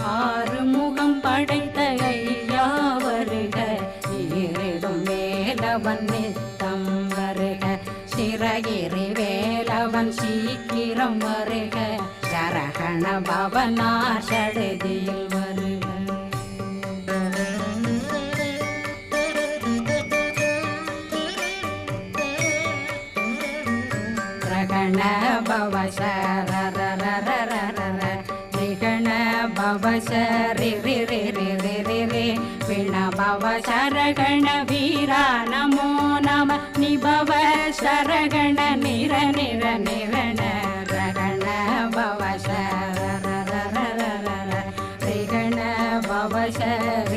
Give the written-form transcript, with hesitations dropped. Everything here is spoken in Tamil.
ஆறு முகம் படைத்த ஐயா வருக, ஈரிடும் வேலவன் நித்தம் வருக, சிறகிரி வேலவன் சீக்கிரம் வருக, சரகண பவனார் சடுதியில் வருக. ரகண பவ சரரரரரர ரிகண பவ சரி ரி ரி ரி ரி ரி ரி பிண பவ சரகண வீரா நமோ நம நிபவ சரகண நிர நிர நிரண ரகண பவ சரரரரரர ரிகண பவ சரி